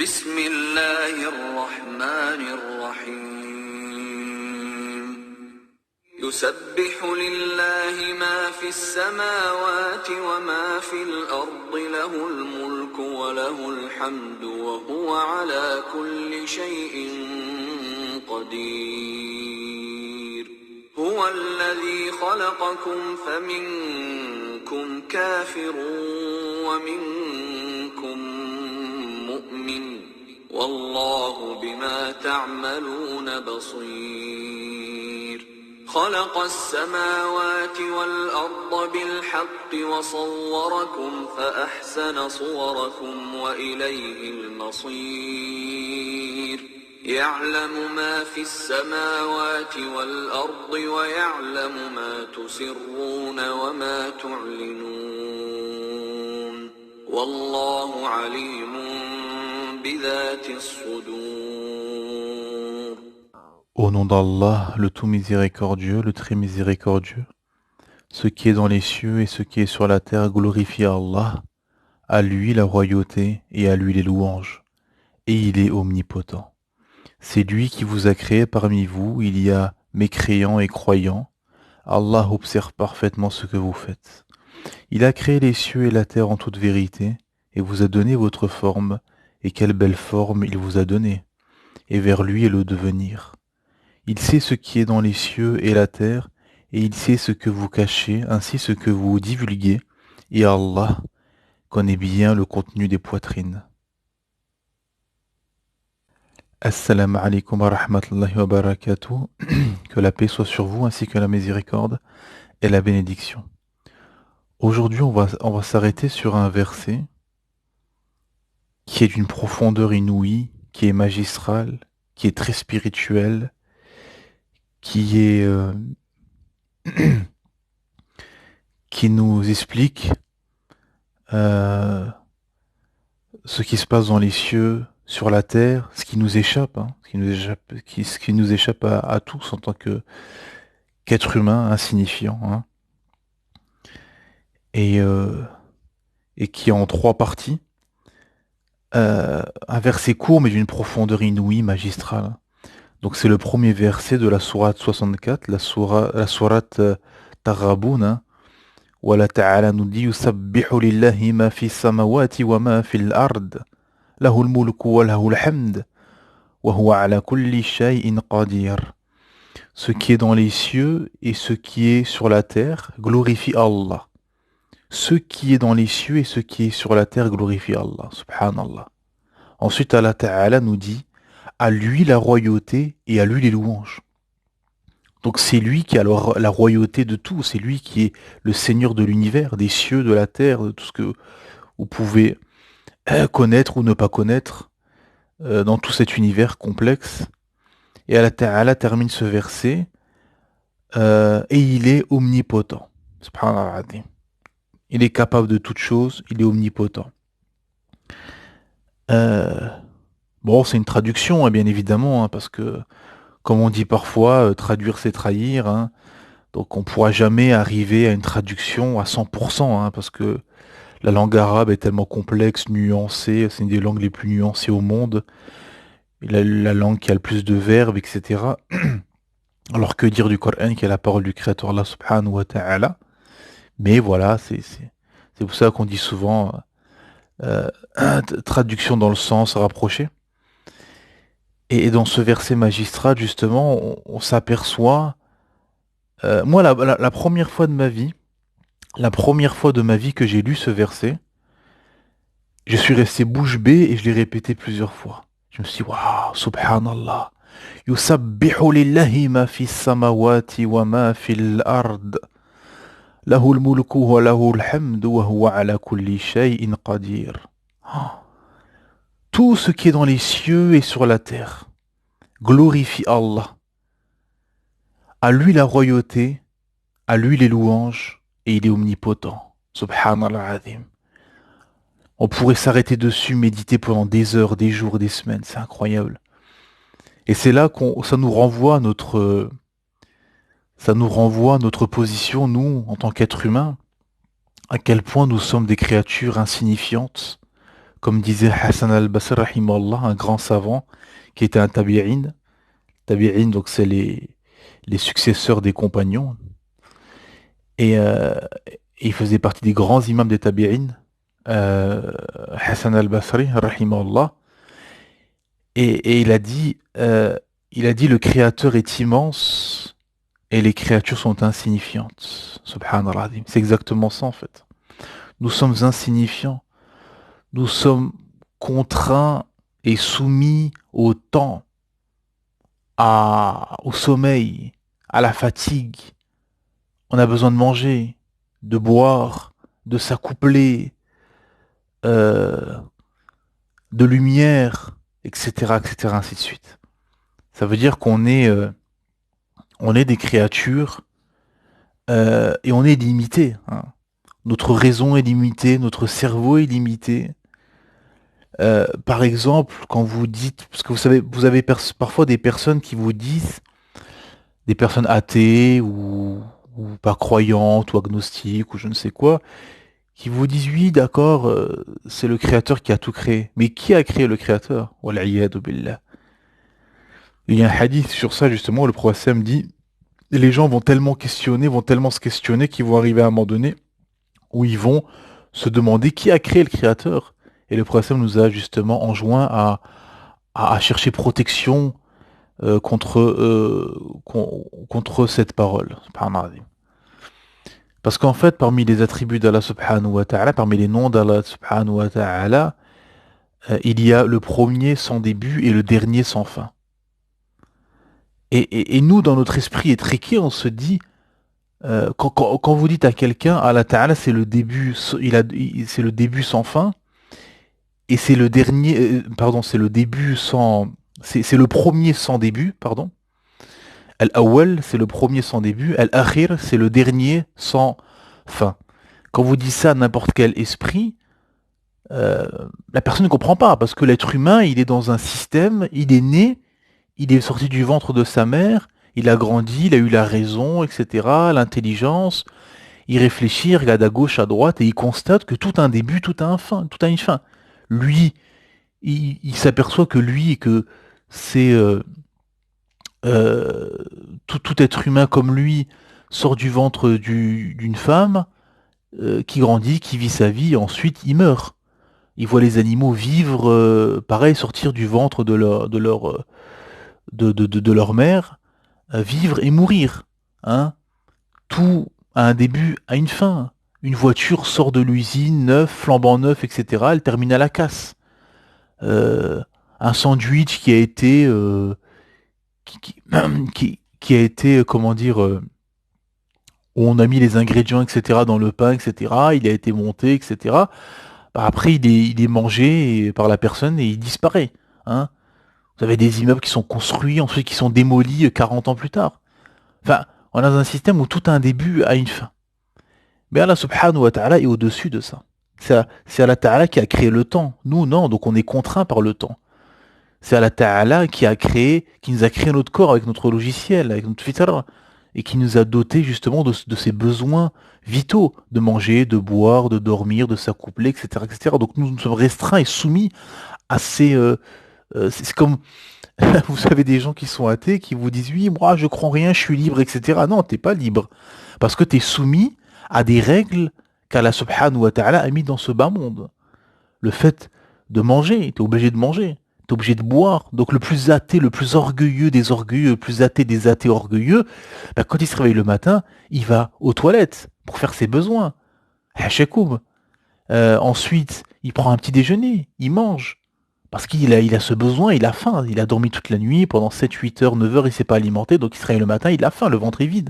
بسم الله الرحمن الرحيم يسبح لله ما في السماوات وما في الأرض له الملك وله الحمد وهو على كل شيء قدير هو الذي خلقكم فمنكم كافر ومنكم مؤمن والله بما تعملون بصير خلق السماوات والأرض بالحق وصوركم فأحسن صوركم وإليه المصير يعلم ما في السماوات والأرض ويعلم ما تسرون وما تعلنون والله عليم بذات الصدور. Au nom d'Allah, le tout miséricordieux, le très miséricordieux, ce qui est dans les cieux et ce qui est sur la terre glorifie Allah, à lui la royauté et à lui les louanges, et il est omnipotent. C'est lui qui vous a créé parmi vous, il y a mécréants et croyants, Allah observe parfaitement ce que vous faites. Il a créé les cieux et la terre en toute vérité, et vous a donné votre forme, et quelle belle forme il vous a donnée, et vers lui est le devenir. Il sait ce qui est dans les cieux et la terre, et il sait ce que vous cachez, ainsi ce que vous divulguez, et Allah connaît bien le contenu des poitrines. Assalamu alaikum wa rahmatullahi wa barakatuh. Que la paix soit sur vous, ainsi que la miséricorde et la bénédiction. Aujourd'hui, on va s'arrêter sur un verset qui est d'une profondeur inouïe, qui est magistral, qui est très spirituel, qui est qui nous explique ce qui se passe dans les cieux, sur la terre, ce qui nous échappe, ce qui nous échappe à tous en tant qu'être humain insignifiant, hein, et qui est en 3 parties. Un verset court mais d'une profondeur inouïe, magistrale. Donc c'est le premier verset de la sourate 64, la sourate Taghabun, hein, où Allah Ta'ala nous dit Yusabbihu lillahi ma fi samawati wa ma fi al-ard, lahul mulku wa lahul hamd, wa huwa ala kulli shay'in qadir. Ce qui est dans les cieux et ce qui est sur la terre glorifie Allah. Ce qui est dans les cieux et ce qui est sur la terre glorifie Allah. Subhanallah. Ensuite Allah Ta'ala nous dit à lui la royauté et à lui les louanges. Donc c'est lui qui a la royauté de tout, c'est lui qui est le Seigneur de l'univers, des cieux, de la terre, de tout ce que vous pouvez connaître ou ne pas connaître dans tout cet univers complexe. Et Allah Ta'ala termine ce verset et il est omnipotent. Subhanallah. Il est capable de toutes choses, il est omnipotent. Bon, c'est une traduction, hein, bien évidemment, hein, parce que comme on dit parfois, traduire c'est trahir, hein. Donc on ne pourra jamais arriver à une traduction à 100%, hein, parce que la langue arabe est tellement complexe, nuancée, c'est une des langues les plus nuancées au monde, la langue qui a le plus de verbes, etc. Alors que dire du Coran qui est la parole du Créateur Allah subhanahu wa ta'ala. Mais voilà, c'est pour ça qu'on dit souvent traduction dans le sens rapproché. Et dans ce verset magistral, justement, on s'aperçoit... moi, la première fois de ma vie, que j'ai lu ce verset, je suis resté bouche bée et je l'ai répété plusieurs fois. Je me suis dit, waouh, subhanallah. Yusabbihu lillahi ma fi samawati wa ma fil ard. Lahul mulku wa lahul hamdu wa huwa ala kulli shay'in qadir. Tout ce qui est dans les cieux et sur la terre glorifie Allah. À lui la royauté, à lui les louanges, et il est omnipotent. Subhanallah azim. On pourrait s'arrêter dessus, méditer pendant des heures, des jours, des semaines, c'est incroyable. Et c'est là ça nous renvoie à notre position, nous, en tant qu'êtres humains, à quel point nous sommes des créatures insignifiantes, Comme disait Hassan al-Basri, rahimahullah, un grand savant, qui était un tabi'in. Tabi'in, donc c'est les successeurs des compagnons. Et il faisait partie des grands imams des tabi'in. Hassan al-Basri, rahimahullah. Et il a dit, le Créateur est immense et les créatures sont insignifiantes. Subhanallah. C'est exactement ça en fait. Nous sommes insignifiants. Nous sommes contraints et soumis au temps, au sommeil, à la fatigue. On a besoin de manger, de boire, de s'accoupler, euh, de lumière, etc., etc., ainsi de suite. Ça veut dire on est des créatures et on est limité, hein. Notre raison est limitée, notre cerveau est limité. Par exemple, quand vous dites, parce que vous savez, vous avez parfois des personnes qui vous disent, des personnes athées ou pas croyantes ou agnostiques ou je ne sais quoi, qui vous disent oui, d'accord, c'est le créateur qui a tout créé. Mais qui a créé le créateur? Wal'iyadu billah. Il y a un hadith sur ça justement où le prophète dit, les gens vont tellement questionner, vont tellement se questionner qu'ils vont arriver à un moment donné où ils vont se demander qui a créé le créateur. Et le prophète nous a justement enjoint à chercher protection contre cette parole. Subhanallah. Parce qu'en fait, parmi les attributs d'Allah subhanahu wa ta'ala, parmi les noms d'Allah subhanahu wa ta'ala, il y a le premier sans début et le dernier sans fin. Et nous, dans notre esprit étriqué, on se dit, quand vous dites à quelqu'un, Allah ta'ala, c'est le début, c'est le début sans fin, et c'est le dernier, pardon, c'est le début sans, c'est le premier sans début, pardon. Al-awwal, c'est le premier sans début. Al-akhir, c'est le dernier sans fin. Quand vous dites ça à n'importe quel esprit, euh, la personne ne comprend pas, parce que l'être humain, il est dans un système, il est né, il est sorti du ventre de sa mère, il a grandi, il a eu la raison, etc., l'intelligence, il réfléchit, il regarde à gauche, à droite, et il constate que tout a un début, tout a un fin, tout a une fin. Lui, il s'aperçoit que lui, que c'est euh, tout être humain comme lui sort du ventre d'une femme qui grandit, qui vit sa vie, et ensuite il meurt. Il voit les animaux vivre, pareil, sortir du ventre de leur mère, vivre et mourir. Hein. Tout a un début, a une fin. Une voiture sort de l'usine, neuf, flambant neuf, etc. Elle termine à la casse. Euh, un sandwich qui a été, qui a été, comment dire, où on a mis les ingrédients, etc. dans le pain, etc. Il a été monté, etc. Bah, après, il est mangé par la personne et il disparaît. Hein. Vous avez des immeubles qui sont construits, ensuite qui sont démolis 40 ans plus tard. Enfin, on a un système où tout a un début a une fin. Mais Allah subhanahu wa ta'ala est au-dessus de ça. C'est Allah ta'ala qui a créé le temps. Nous, non, donc on est contraint par le temps. C'est Allah ta'ala qui a créé, qui nous a créé notre corps avec notre logiciel, avec notre fitra, et qui nous a dotés justement de ces besoins vitaux, de manger, de boire, de dormir, de s'accoupler, etc., etc. Donc nous sommes restreints et soumis à ces... c'est comme, vous savez, des gens qui sont athées, qui vous disent, oui, moi je crois en rien, je suis libre, etc. Non, t'es pas libre. Parce que tu es soumis à des règles qu'Allah subhanahu wa ta'ala a mis dans ce bas monde. Le fait de manger, tu es obligé de manger. Tu es obligé de boire. Donc le plus athée, le plus orgueilleux des orgueilleux, le plus athée des athées orgueilleux, bah, quand il se réveille le matin, il va aux toilettes pour faire ses besoins. Hachakoum. Ensuite, il prend un petit déjeuner, il mange. Parce il a ce besoin, il a faim. Il a dormi toute la nuit, pendant 7, 8 heures, 9 heures, il s'est pas alimenté. Donc il se réveille le matin, il a faim, le ventre est vide.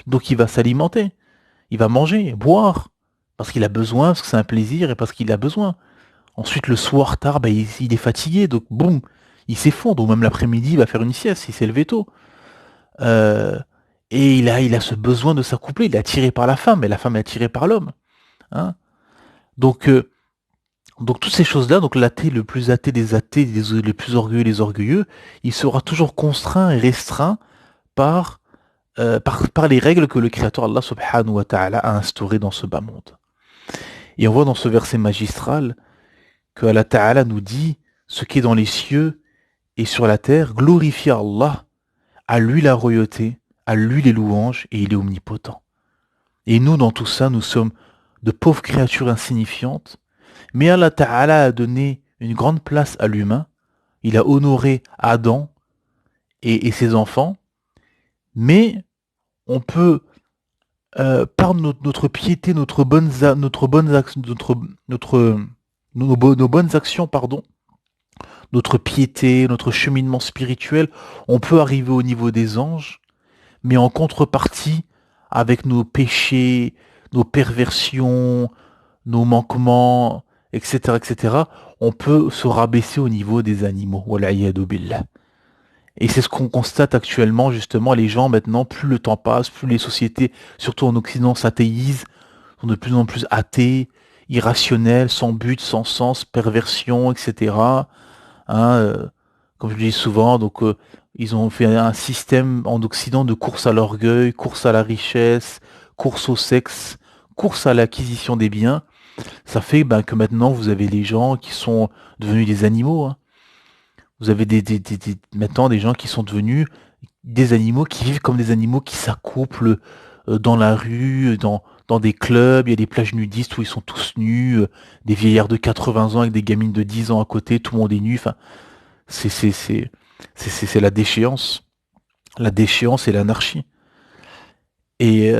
Donc il va s'alimenter. Il va manger, boire. Parce qu'il a besoin, parce que c'est un plaisir et parce qu'il a besoin. Ensuite, le soir, tard, bah, il est fatigué, donc boum, il s'effondre. Ou même l'après-midi, il va faire une sieste, il s'est levé tôt. Euh, et il a ce besoin de s'accoupler. Il est attiré par la femme, et la femme est attirée par l'homme. Hein. Donc, donc, toutes ces choses-là, donc l'athée, le plus athée des athées, les plus orgueilleux des orgueilleux, il sera toujours contraint et restreint par, par les règles que le Créateur Allah subhanahu wa ta'ala a instaurées dans ce bas monde. Et on voit dans ce verset magistral que Allah Ta'ala nous dit ce qui est dans les cieux et sur la terre, glorifie Allah, à lui la royauté, à lui les louanges, et il est omnipotent. Et nous, dans tout ça, nous sommes de pauvres créatures insignifiantes, mais Allah Ta'ala a donné une grande place à l'humain, il a honoré Adam et ses enfants, mais on peut, par notre piété, nos bonnes actions, pardon, notre piété, notre cheminement spirituel, on peut arriver au niveau des anges, mais en contrepartie, avec nos péchés, nos perversions, nos manquements, etc., etc., on peut se rabaisser au niveau des animaux. Wal'iyadu billah. Et c'est ce qu'on constate actuellement, justement, les gens maintenant, plus le temps passe, plus les sociétés, surtout en Occident, s'athéisent, sont de plus en plus athées, irrationnels, sans but, sans sens, perversion, etc. Hein, comme je le dis souvent, donc ils ont fait un système en Occident de course à l'orgueil, course à la richesse, course au sexe, course à l'acquisition des biens. Ça fait que maintenant vous avez des gens qui sont devenus des animaux. Hein. Vous avez maintenant des gens qui sont devenus des animaux, qui vivent comme des animaux, qui s'accouplent dans la rue, dans des clubs, il y a des plages nudistes où ils sont tous nus, des vieillards de 80 ans avec des gamines de 10 ans à côté, tout le monde est nu. Enfin, c'est la déchéance et l'anarchie. Et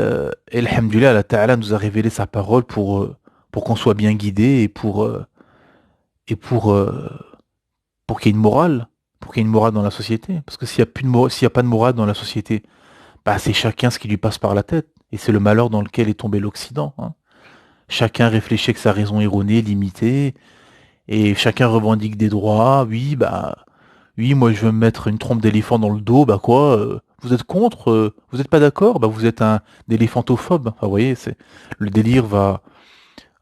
alhamdoulilah, Allah Ta'ala nous a révélé sa parole pour qu'on soit bien guidé et pour qu'il y ait une morale, pour qu'il y ait une morale dans la société. Parce que s'il y a pas de morale dans la société, c'est chacun ce qui lui passe par la tête. Et c'est le malheur dans lequel est tombé l'Occident. Hein. Chacun réfléchit que sa raison erronée, limitée, et chacun revendique des droits. Oui, moi je veux me mettre une trompe d'éléphant dans le dos, quoi, vous êtes contre, vous n'êtes pas d'accord, vous êtes un éléphantophobe. Enfin, vous voyez, le délire va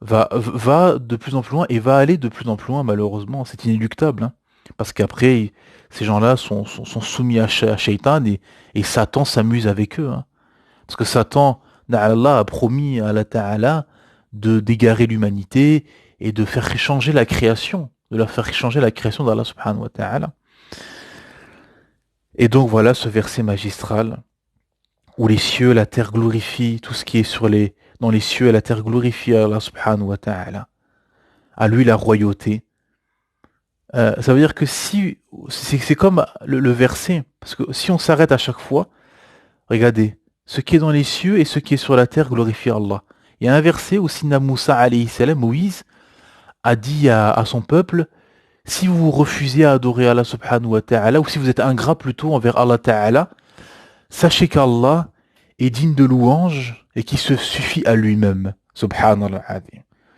de plus en plus loin et va aller de plus en plus loin, malheureusement, c'est inéluctable. Hein. Parce qu'après, ces gens-là sont soumis à Shaitan et Satan s'amuse avec eux. Hein. Parce que Satan, Allah a promis à Allah Ta'ala d'égarer l'humanité et de faire changer la création, de la faire changer la création d'Allah Subhanahu wa Ta'ala. Et donc voilà ce verset magistral où les cieux, la terre glorifient tout ce qui est dans les cieux et la terre glorifie Allah Subhanahu wa Ta'ala. À lui la royauté. Ça veut dire que si c'est comme le verset, parce que si on s'arrête à chaque fois, regardez, ce qui est dans les cieux et ce qui est sur la terre glorifie Allah. Il y a un verset où Sina Moussa alayhi salam, Moïse, a dit à son peuple, si vous refusez à adorer Allah subhanahu wa ta'ala, ou si vous êtes ingrat plutôt envers Allah ta'ala, sachez qu'Allah est digne de louange et qui se suffit à lui-même. Subhanallah.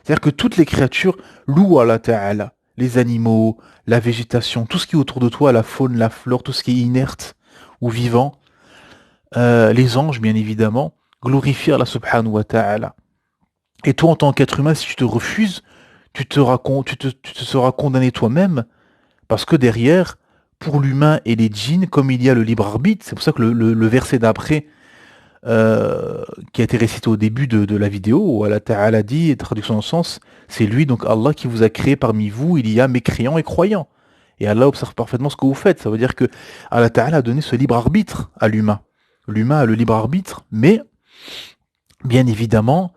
C'est-à-dire que toutes les créatures louent Allah ta'ala. Les animaux, la végétation, tout ce qui est autour de toi, la faune, la flore, tout ce qui est inerte ou vivant, les anges bien évidemment, glorifient Allah subhanahu wa ta'ala. Et toi en tant qu'être humain, si tu te refuses, tu te seras condamné toi-même, parce que derrière, pour l'humain et les djinns, comme il y a le libre arbitre, c'est pour ça que le verset d'après, qui a été récité au début de la vidéo, où Allah Ta'ala dit, traduction dans le sens, c'est lui, donc Allah, qui vous a créé parmi vous, il y a mécréants et croyants. Et Allah observe parfaitement ce que vous faites. Ça veut dire que Allah Ta'ala a donné ce libre arbitre à l'humain. L'humain a le libre arbitre, mais, bien évidemment,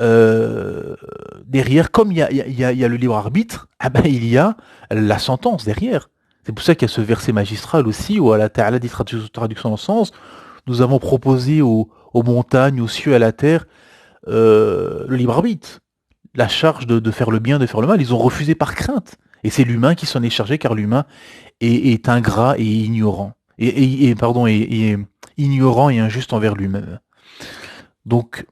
derrière, comme il y a le libre arbitre, il y a la sentence derrière. C'est pour ça qu'il y a ce verset magistral aussi, où Allah Ta'ala dit, traduction dans le sens, nous avons proposé aux montagnes, aux cieux, à la terre, le libre arbitre, la charge de faire le bien, de faire le mal. Ils ont refusé par crainte. Et c'est l'humain qui s'en est chargé, car l'humain est ingrat et ignorant. Et ignorant et injuste envers lui-même. Donc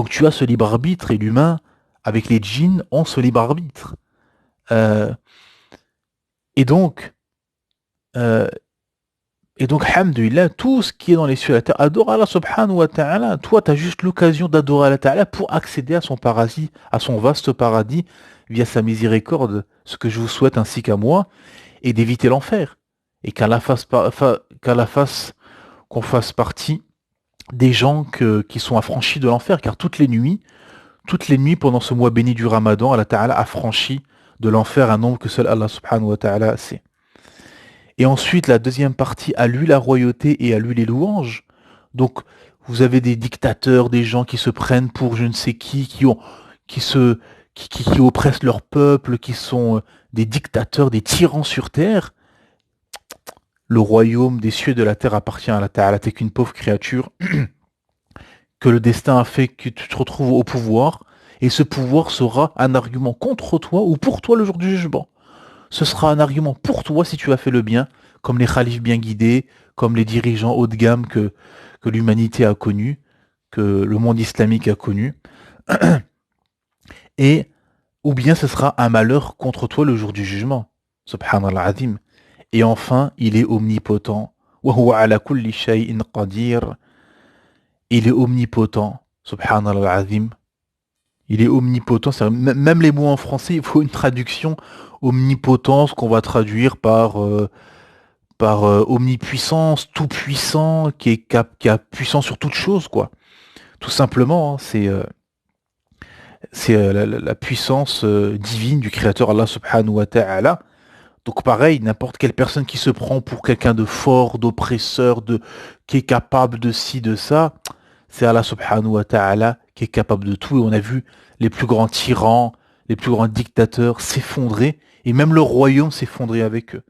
tu as ce libre arbitre, et l'humain, avec les djinns, ont ce libre arbitre. Et donc, alhamdoulilah, tout ce qui est dans les cieux et la terre, adore Allah subhanahu wa ta'ala. Toi, tu as juste l'occasion d'adorer Allah ta'ala pour accéder à son paradis, à son vaste paradis, via sa miséricorde, ce que je vous souhaite ainsi qu'à moi, et d'éviter l'enfer. Et qu'Allah fasse qu'on fasse partie des gens qui sont affranchis de l'enfer, car toutes les nuits pendant ce mois béni du Ramadan, Allah Ta'ala a franchi de l'enfer, un nombre que seul Allah subhanahu wa ta'ala sait. Et ensuite, la deuxième partie, à lui la royauté et à lui les louanges. Donc, vous avez des dictateurs, des gens qui se prennent pour je ne sais qui oppressent leur peuple, qui sont des dictateurs, des tyrans sur terre. Le royaume des cieux et de la terre appartient à la Ta'ala. T'es qu'une pauvre créature que le destin a fait que tu te retrouves au pouvoir. Et ce pouvoir sera un argument contre toi ou pour toi le jour du jugement. Ce sera un argument pour toi si tu as fait le bien, comme les khalifs bien guidés, comme les dirigeants haut de gamme que l'humanité a connus, que le monde islamique a connus. Et ou bien ce sera un malheur contre toi le jour du jugement. Subhanallah azim. Et enfin, il est omnipotent. Wa huwa ala kulli shay'in qadir. Il est omnipotent. Subhanallah azim. Il est omnipotent. Même les mots en français, il faut une traduction. Omnipotence qu'on va traduire par omnipuissance, tout puissant, qui a puissance sur toute chose, quoi. Tout simplement, hein, c'est la puissance divine du Créateur Allah subhanahu wa ta'ala. Donc pareil, n'importe quelle personne qui se prend pour quelqu'un de fort, d'oppresseur, qui est capable de ci, de ça, c'est Allah subhanahu wa ta'ala qui est capable de tout. Et on a vu les plus grands tyrans, les plus grands dictateurs s'effondrer, et même le royaume s'effondrer avec eux.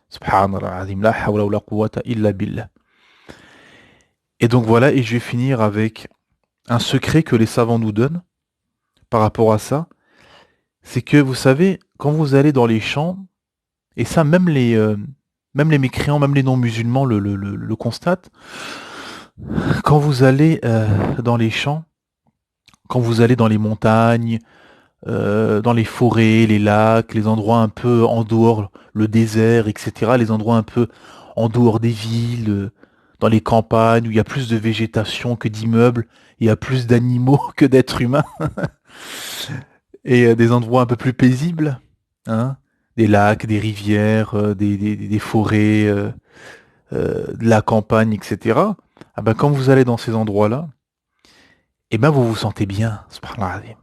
Subhanallah, azim, la hawla wa la quwwata illa billah. Et donc voilà, et je vais finir avec un secret que les savants nous donnent par rapport à ça. C'est que vous savez, quand vous allez dans les champs, et ça même les mécréants, même les non-musulmans le constatent, quand vous allez dans les champs, quand vous allez dans les montagnes, dans les forêts, les lacs, les endroits un peu en dehors, le désert, etc., les endroits un peu en dehors des villes, dans les campagnes où il y a plus de végétation que d'immeubles, il y a plus d'animaux que d'êtres humains, et des endroits un peu plus paisibles, hein, des lacs, des rivières, des forêts, de la campagne, etc. Ah ben, quand vous allez dans ces endroits-là, eh ben, vous vous sentez bien, subhanallah.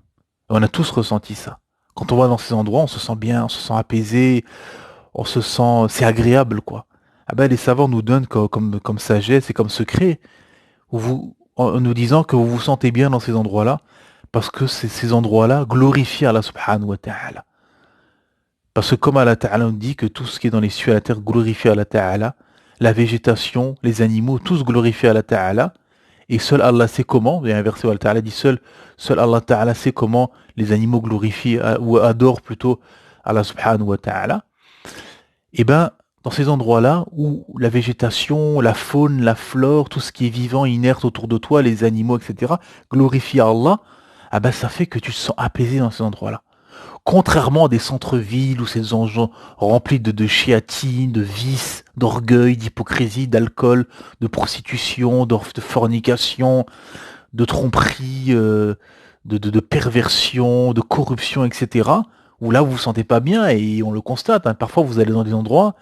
On a tous ressenti ça. Quand on va dans ces endroits, on se sent bien, on se sent apaisé, on se sent, c'est agréable, quoi. Ah ben, les savants nous donnent comme sagesse et comme secret, en nous disant que vous vous sentez bien dans ces endroits-là, parce que ces endroits-là glorifient Allah subhanahu wa ta'ala. Parce que comme Allah ta'ala nous dit que tout ce qui est dans les cieux et la terre glorifie Allah ta'ala, la végétation, les animaux, tous glorifient Allah ta'ala, et seul Allah sait comment, il y a un verset où Allah ta'ala dit seul Allah ta'ala sait comment les animaux glorifient, ou adorent plutôt Allah subhanahu wa ta'ala. Et ben, dans ces endroits-là où la végétation, la faune, la flore, tout ce qui est vivant, inerte autour de toi, les animaux, etc., glorifient Allah, ah ben ça fait que tu te sens apaisé dans ces endroits-là. Contrairement à des centres-villes où ces enjeux remplis de chiatine, de vices, d'orgueil, d'hypocrisie, d'alcool, de prostitution, de fornication, de tromperie, de perversion, de corruption, etc. Où là vous vous sentez pas bien et on le constate. Hein. Parfois vous allez dans des endroits,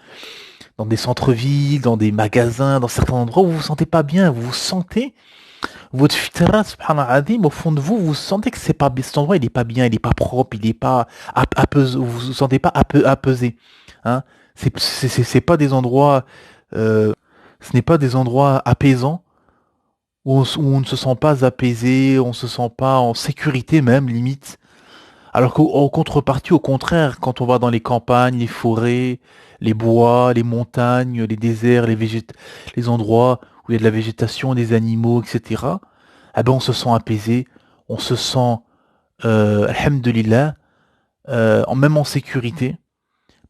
dans des centres-villes, dans des magasins, dans certains endroits où vous vous sentez pas bien, vous vous sentez votre fitra, subhanallah adim, au fond de vous, vous sentez que c'est pas, cet endroit, il est pas bien, il est pas propre, il est pas apaisé, vous vous sentez pas apaisé, hein. C'est pas des endroits, ce n'est pas des endroits apaisants où on ne se sent pas apaisé, on se sent pas en sécurité même, limite. Alors qu'en contrepartie, au contraire, quand on va dans les campagnes, les forêts, les bois, les montagnes, les déserts, les endroits où il y a de la végétation, des animaux, etc., eh ben on se sent apaisé, on se sent, alhamdulillah, même en sécurité,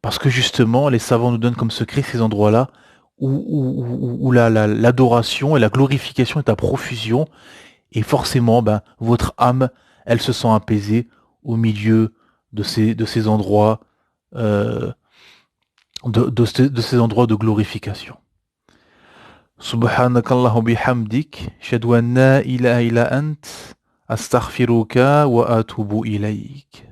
parce que justement, les savants nous donnent comme secret ces endroits-là où l'adoration et la glorification est à profusion, et forcément, ben, votre âme, elle se sent apaisée au milieu de ces endroits, euh, de ces endroits de glorification. Subhanakallahu bihamdik, shadu an la ilaha illa ant, astaghfiruka wa atubu ilayk.